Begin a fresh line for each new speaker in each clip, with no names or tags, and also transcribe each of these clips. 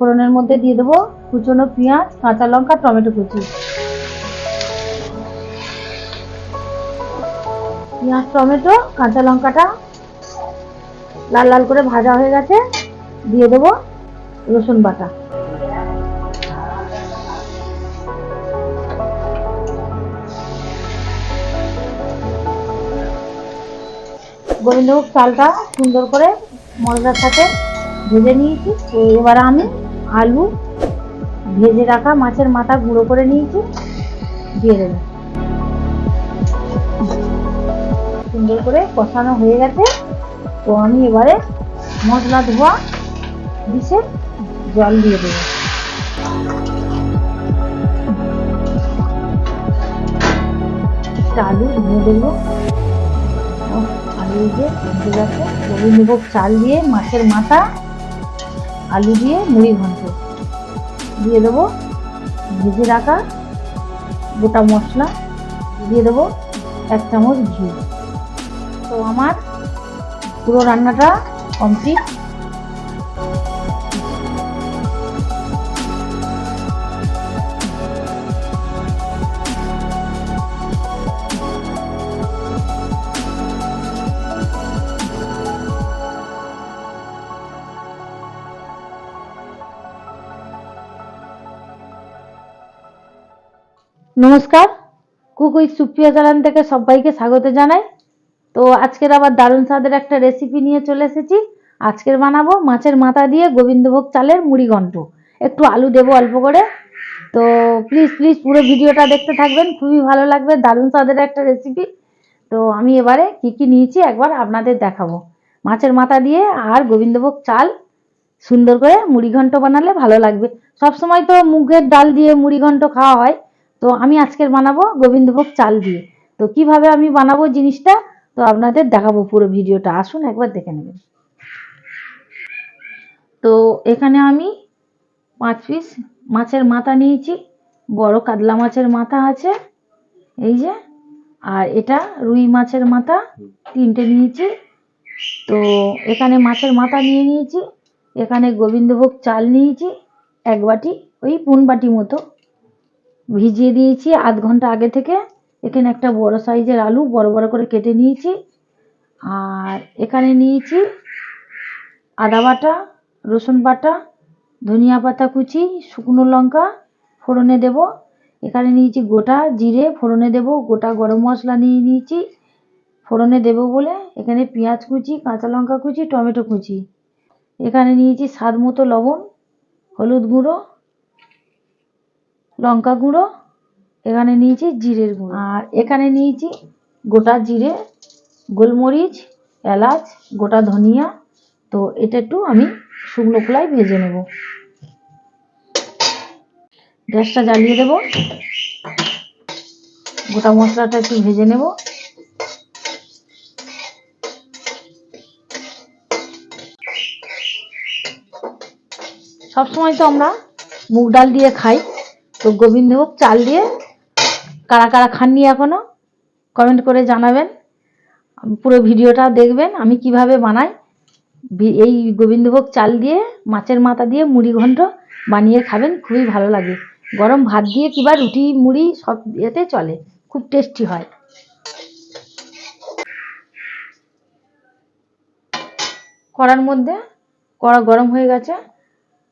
ফোড়নের মধ্যে দিয়ে দেবো কুচনো পেঁয়াজ, কাঁচা লঙ্কা, টমেটো কুচি। পেঁয়াজ, টমেটো, কাঁচা লঙ্কাটা লাল লাল করে ভাজা হয়ে গেছে, দিয়ে দেবো রসুন বাটা। গোবিন্দভোগ চালটা সুন্দর করে মশলার সাথে ভেজে নিয়েছি। তো এবার আমি আলু, ভেজে রাখা মাছের মাথা গুঁড়ো করে নিয়েছি, দিয়ে দেবো। সুন্দর করে কষানো হয়ে গেছে। তো আমি এবারে মশলা ধোয়া ডিশে জল দিয়ে দেবো। আলু ধুয়ে দেবো। আলু দিয়ে ভেজে গেছে। গোবিন্দভোগ চাল দিয়ে মাছের মাথা, আলু দিয়ে মুড়ি ঘন্ট দিয়ে দেবো। ভেজে রাখা গোটা মশলা দিয়ে দেবো, 1 চামচ ঘি। তো আমার পুরো রান্নাটা কমপ্লিট। নমস্কার, কুক উইথ সুপ্রিয়া চ্যানেল থেকে সবাইকে স্বাগত জানাই। তো আজকের আবার দারুণ স্বাদের একটা রেসিপি নিয়ে চলে এসেছি। আজকের বানাবো মাছের মাথা দিয়ে গোবিন্দভোগ চালের মুড়ি ঘন্ট। একটু আলু দেবো অল্প করে। তো প্লিজ প্লিজ পুরো ভিডিওটা দেখতে থাকবেন, খুবই ভালো লাগবে, দারুণ স্বাদের একটা রেসিপি। তো আমি এবারে কি কি নিয়েছি একবার আপনাদের দেখাবো। মাছের মাথা দিয়ে আর গোবিন্দভোগ চাল সুন্দর করে মুড়ি ঘন্ট বানালে ভালো লাগবে। সবসময় তো মুগের ডাল দিয়ে মুড়ি ঘন্ট খাওয়া হয়, তো আমি আজকের বানাবো গোবিন্দভোগ চাল দিয়ে। তো কিভাবে আমি বানাবো জিনিসটা তো আপনাদের দেখাবো, পুরো ভিডিওটা আসুন একবার দেখে নেবেন। তো এখানে আমি 5 পিস মাছের মাথা নিয়েছি। বড় কাতলা মাছের মাথা আছে এই যে, আর এটা রুই মাছের মাথা 3টে নিয়েছি। তো এখানে মাছের মাথা নিয়ে নিয়েছি, এখানে গোবিন্দভোগ চাল নিয়েছি 1 বাটি, ওই 1 বাটি মতো ভিজিয়ে দিয়েছি আধ ঘন্টা আগে থেকে। এখানে একটা বড় সাইজের আলু বড় বড় করে কেটে নিয়েছি। আর এখানে নিয়েছি আদা বাটা, রসুন বাটা, ধনিয়া পাতা কুচি, শুকনো লঙ্কা ফোড়নে দেব। এখানে নিয়েছি গোটা জিরে ফোড়নে দেব, গোটা গরম মশলা নিয়ে নিয়েছি ফোড়নে দেব বলে। এখানে পেঁয়াজ কুচি, কাঁচা লঙ্কা কুচি, টমেটো কুচি। এখানে নিয়েছি স্বাদ মতো লবণ, হলুদ গুঁড়ো, লঙ্কা গুঁড়ো, এখানে নিয়েছি জিরের গুঁড়ো, আর এখানে নিয়েছি গোটা জিরে, গোলমরিচ, এলাচ, গোটা ধনিয়া। তো এটা একটু আমি শুকনো খোলায় ভেজে নেব। গ্যাসটা জ্বালিয়ে দেব, গোটা মশলাটা একটু ভেজে নেব। সবসময় তো আমরা মুগ ডাল দিয়ে খাই, তো গোবিন্দভোগ চাল দিয়ে কারা কারা খাননি এখনো কমেন্ট করে জানাবেন। পুরো ভিডিওটা দেখবেন আমি কিভাবে বানাই। এই গোবিন্দভোগ চাল দিয়ে মাছের মাথা দিয়ে মুড়ি ঘন্ট বানিয়ে খাবেন, খুবই ভালো লাগে। গরম ভাত দিয়ে কিংবা রুটি মুড়ি সব এতে চলে, খুব টেস্টি হয়। কড়া গরম হয়ে গেছে।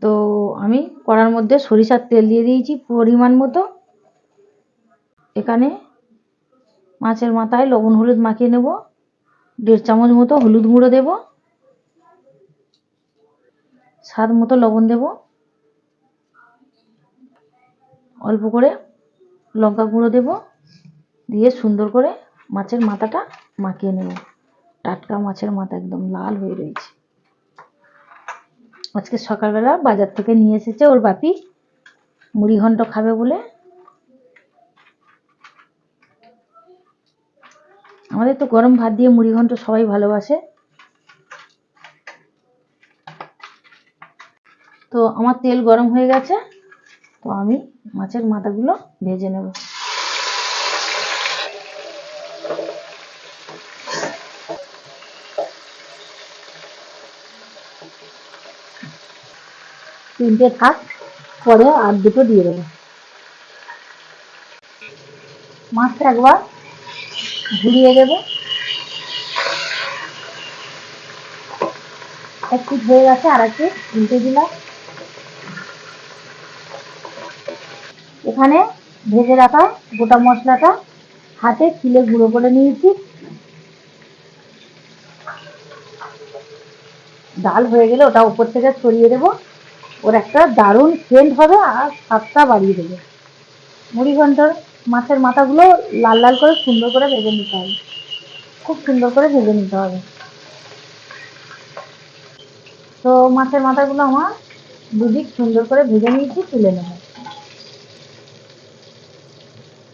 তো আমি কড়ার মধ্যে সরিষার তেল দিয়ে দিয়েছি পরিমাণ মতো। এখানে মাছের মাথায় লবণ হলুদ মাখিয়ে নেব। 1.5 চামচ মতো হলুদ গুঁড়ো দেব, স্বাদ মতো লবণ দেব, অল্প করে লঙ্কা গুঁড়ো দেব, দিয়ে সুন্দর করে মাছের মাথাটা মাখিয়ে নেব। টাটকা মাছের মাথা একদম লাল হয়ে রয়েছে। আজকে সকালবেলা বাজার থেকে নিয়ে এসেছে ওর বাপি, মুড়ি ঘন্ট খাবে বলে। আমাদের তো গরম ভাত দিয়ে মুড়ি ঘন্ট সবাই ভালোবাসে। তো আমার তেল গরম হয়ে গেছে, তো আমি মাছের মাথাগুলো ভেজে নেব। তিনটে থাক, পরে আর দুটো দিয়ে দেবো। মাছটা একবার ঘুরিয়ে দেবো। এক পিঠ হয়ে গেছে, আর এক পিঠ উল্টে দিলাম। এখানে ভেজে রাখা গোটা মশলাটা হাতে ছিলে গুঁড়ো করে নিয়েছি। ডাল হয়ে গেলে ওটা উপর থেকে ছড়িয়ে দেবো। ওর একটা দারুণ সেন্ট হবে আর স্বাদটা বাড়িয়ে দেবে। মুড়ি ঘন্টর মাছের মাথাগুলো লাল লাল করে সুন্দর করে ভেজে নিতে হবে, খুব সুন্দর করে ভেজে নিতে হবে। তো মাছের মাথাগুলো আমার দুদিক সুন্দর করে ভেজে নিয়েছি, তুলে নেব।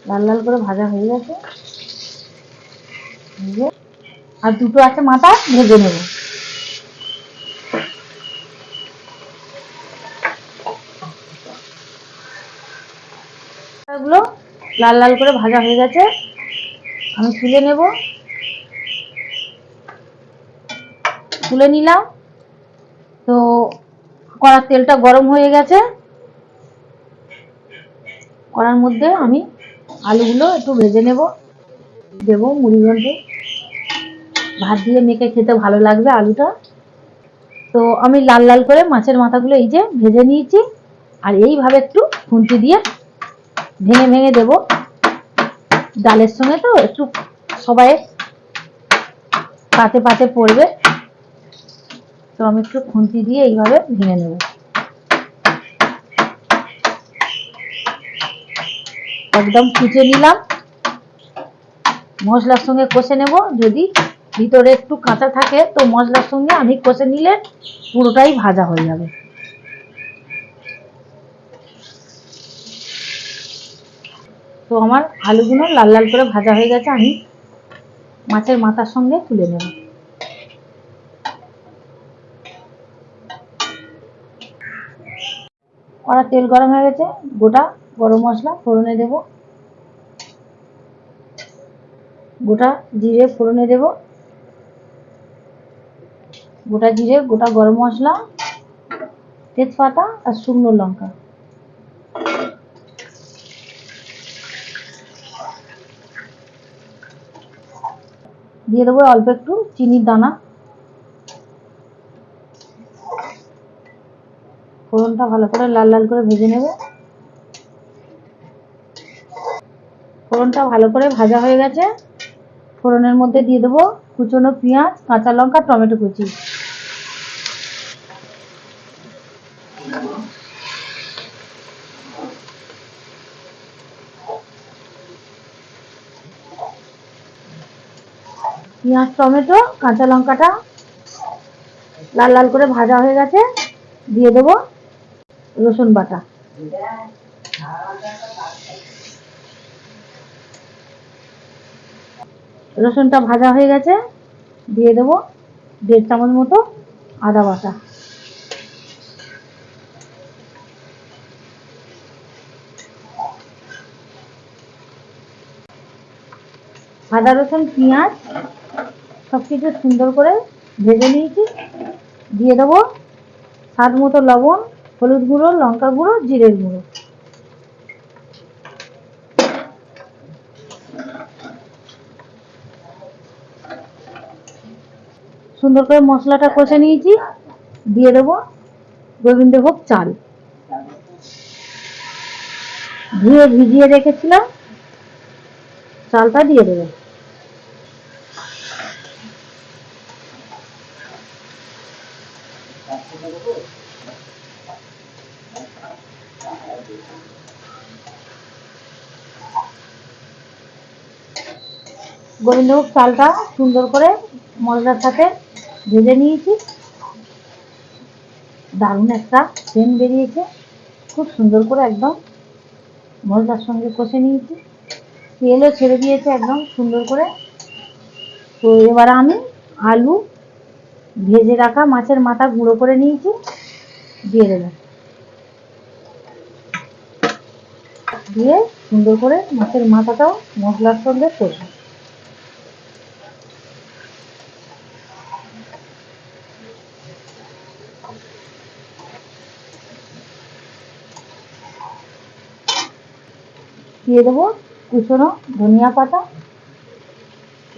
লাল লাল করে ভাজা হয়ে গেছে। আর দুটো আছে মাথা, ভেজে নেব। গুলো লাল লাল করে ভাজা হয়ে গেছে, আমি তুলে নেব। তুলে নিলাম। তো কড়ার তেলটা গরম হয়ে গেছে। কড়ার মধ্যে আমি আলুগুলো একটু ভেজে নেব, দেবো মুড়ি ঘন্টে। ভাত দিয়ে মেখে খেতে ভালো লাগবে আলুটা। তো আমি লাল লাল করে মাছের মাথাগুলো এই যে ভেজে নিয়েছি, আর এইভাবে একটু খুন্তি দিয়ে ভেঙে ভেঙে দেবো। ডালের সঙ্গে তো একটু সবাই পাতে পাতে পড়বে, তো আমি একটু খুন্তি দিয়ে এইভাবে ভেঙে নেব। একদম কুচে নিলাম। মশলার সঙ্গে কষে নেব। যদি ভিতরে একটু কাঁচা থাকে তো মশলার সঙ্গে আমি কষে নিলে পুরোটাই ভাজা হয়ে যাবে। তো আমার আলুগুলো লাল লাল করে ভাজা হয়ে গেছে, আমি মাছের মাথার সঙ্গে তুলে নেব। কড়া তেল গরম হয়ে গেছে, গোটা গরম মশলা ফোড়নে দেব। গোটা জিরে ফোড়নে দেব। গোটা জিরে, গোটা গরম মশলা, তেজপাতা আর শুকনো লঙ্কা। দিয়ে দেবো অল্প একটু চিনির দানা। ফোড়নটা ভালো করে লাল লাল করে ভেজে নেব। ফোড়নটা ভালো করে ভাজা হয়ে গেছে। ফোড়নের মধ্যে দিয়ে দেবো কুচনো পেঁয়াজ, কাঁচা লঙ্কা, টমেটো কুচি। পেঁয়াজ, টমেটো, কাঁচা লঙ্কাটা লাল লাল করে ভাজা হয়ে গেছে। দিয়ে দেবো রসুন বাটা। রসুনটা ভাজা হয়ে গেছে, দিয়ে দেবো 1.5 চামচ মতো আদা বাটা। আদা, রসুন, পেঁয়াজ সবকিছু সুন্দর করে ভেজে নিয়েছি। দিয়ে দেবো স্বাদ মতো লবণ, হলুদ গুঁড়ো, লঙ্কা গুঁড়ো, জিরের গুঁড়ো। সুন্দর করে মশলাটা কষে নিয়েছি। দিয়ে দেবো গোবিন্দভোগ চাল, ধুয়ে ভিজিয়ে রেখেছিলাম চালটা দিয়ে দেবো। গোবিন্দভোগ চালটা সুন্দর করে মশলার সাথে ভেজে নিয়েছি। দারুণ একটা সেন্ট বেরিয়েছে, খুব সুন্দর করে একদম মশলার সঙ্গে কষে নিয়েছি। তেলও ছেড়ে দিয়েছে একদম সুন্দর করে। তো এবার আমি আলু, ভেজে রাখা মাছের মাথা গুঁড়ো করে নিয়েছি, দিয়ে দেবো। দিয়ে সুন্দর করে মাছের মাথাটাও মশলার সঙ্গে কষবো। দিয়ে দেবো কুচনো ধনিয়া পাতা,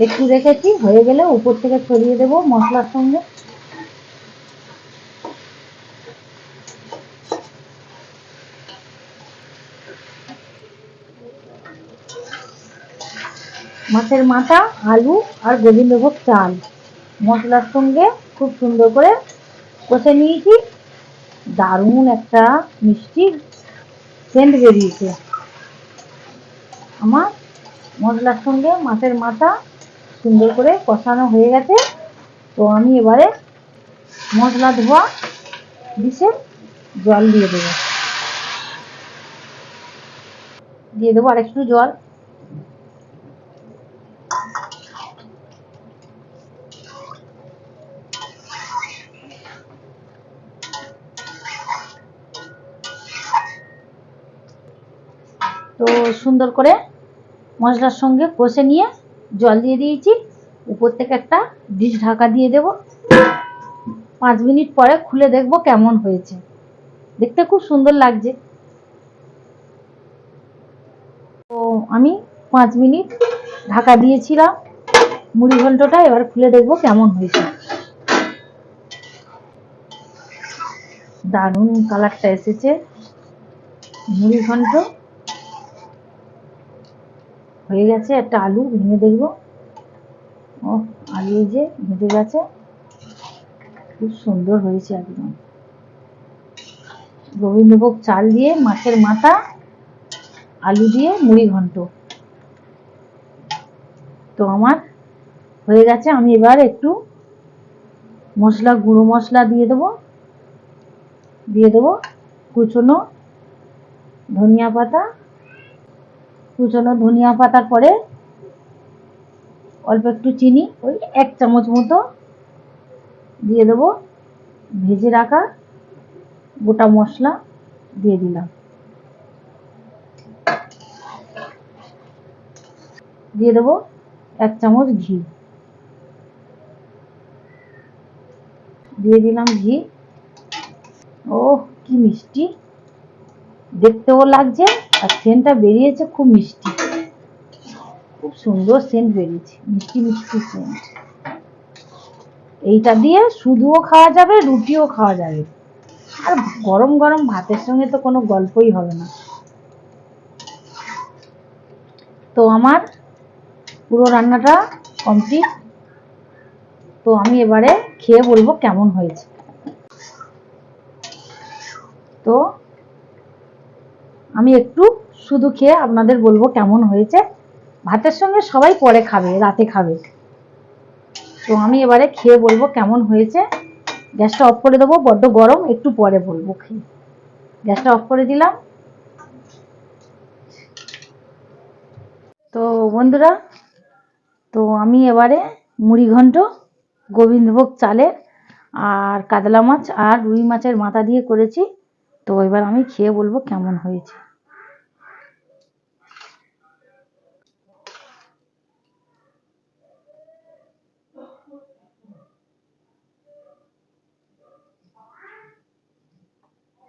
একটু রেখেছি, হয়ে গেলে উপর থেকে ছড়িয়ে দেবো মশলার সঙ্গে। মাছের মাথা, আলু আর গোবিন্দভোগ চাল মশলার সঙ্গে খুব সুন্দর করে কষে নিয়েছি। দারুণ একটা মিষ্টি সেন্ট বেরিয়েছে। আমার মশলার সঙ্গে মাছের মাথা সুন্দর করে কষানো হয়ে গেছে। তো আমি এবারে মশলা ধোয়া ডিশে জল দিয়ে দেবো, আর একটু জল। তো সুন্দর করে মশলার সঙ্গে কষে নিয়ে জল দিয়ে দিয়েছি। উপর থেকে একটা ডিশ ঢাকা দিয়ে দেব। 5 মিনিট পরে খুলে দেখবো কেমন হয়েছে। দেখতে খুব সুন্দর লাগছে। তো আমি 5 মিনিট ঢাকা দিয়েছিলাম মুড়ি ঘন্টটা, এবার খুলে দেখবো কেমন হয়েছে। দারুণ কালারটা এসেছে। মুড়ি ঘন্ট হয়ে গেছে। একটা আলু ভেঙে দেখবো। ও, আলু যে ভেজে গেছে, খুব সুন্দর হয়েছে একদম। গোবিন্দভোগ চাল দিয়ে মাছের মাথা, আলু দিয়ে মুড়ি ঘন্ট তো আমার হয়ে গেছে। আমি এবার একটু মশলা, গুঁড়ো মশলা দিয়ে দেবো কুচনো ধনিয়া পাতা। কুচনো ধনিয়া পাতার পরে অল্প একটু চিনি, ওই 1 চামচ মতো দিয়ে দেবো। ভেজে রাখা গোটা মশলা দিয়ে দিলাম। দিয়ে দেবো 1 চামচ ঘি, দিয়ে দিলাম ঘি। ও, কি মিষ্টি দেখতেও লাগছে, আর সেন্টটা বেরিয়েছে খুব মিষ্টি, খুব সুন্দর সেন্ট বেরিয়েছে, মিষ্টি মিষ্টি সেন্ট। এইটা দিয়ে শুধুও খাওয়া যাবে, রুটিও খাওয়া যাবে, আর গরম গরম ভাতের সঙ্গে তো কোনো গল্পই হবে না। তো আমার পুরো রান্নাটা কমপ্লিট। তো আমি এবারে খেয়ে বলবো কেমন হয়েছে। তো আমি একটু শুধু খেয়ে আপনাদের বলবো কেমন হয়েছে। ভাতের সঙ্গে সবাই পরে খাবে, রাতে খাবে। তো আমি এবারে খেয়ে বলবো কেমন হয়েছে। গ্যাসটা অফ করে দেবো, বড্ড গরম, একটু পরে বলবো খেয়ে। গ্যাসটা অফ করে দিলাম। তো বন্ধুরা, তো আমি এবারে মুড়ি ঘন্ট গোবিন্দভোগ চালের আর কাতলা মাছ আর রুই মাছের মাথা দিয়ে করেছি। তো এবার আমি খেয়ে বলবো কেমন হয়েছে।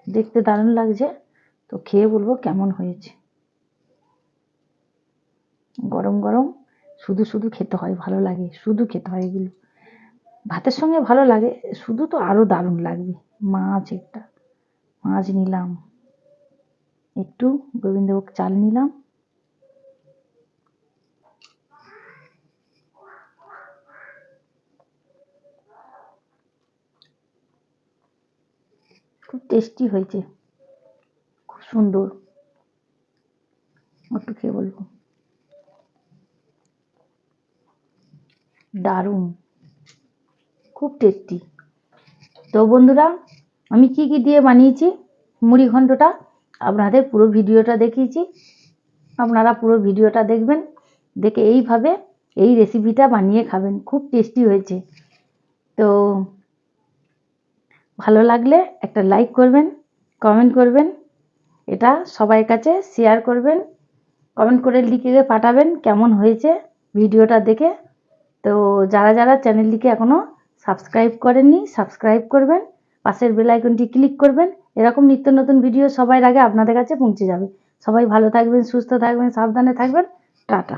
দেখতে দারুণ লাগছে। তো খেয়ে বলবো কেমন হয়েছে। গরম গরম শুধু শুধু খেতে হয়, ভালো লাগে, শুধু খেতে হয় এগুলো। ভাতের সঙ্গে ভালো লাগে, শুধু তো আরো দারুণ লাগবে। একটা মাছ নিলাম, একটু গোবিন্দভোগ চাল নিলাম, খুব টেস্টি হয়েছে, খুব সুন্দর। একটু খেয়ে বলবো, দারুণ, খুব টেস্টি। তো বন্ধুরা, আমি কি কি দিয়ে বানিয়েছি মুড়ি ঘন্টটা আপনাদের পুরো ভিডিওটা দেখিয়েছি। আপনারা পুরো ভিডিওটা দেখবেন, দেখে এইভাবে এই রেসিপিটা বানিয়ে খাবেন, খুব টেস্টি হয়েছে। তো ভালো লাগলে একটা লাইক করবেন, কমেন্ট করবেন, এটা সবার কাছে শেয়ার করবেন, কমেন্ট করে লিখে পাঠাবেন কেমন হয়েছে ভিডিওটা দেখে। তো যারা যারা চ্যানেলটিকে এখনও সাবস্ক্রাইব করেননি, সাবস্ক্রাইব করবেন, পাশের বেল আইকনটি ক্লিক করবেন। এরকম নিত্য নতুন ভিডিও সবার আগে আপনাদের কাছে পৌঁছে যাবে। সবাই ভালো থাকবেন, সুস্থ থাকবেন, সাবধানে থাকবেন। টাটা।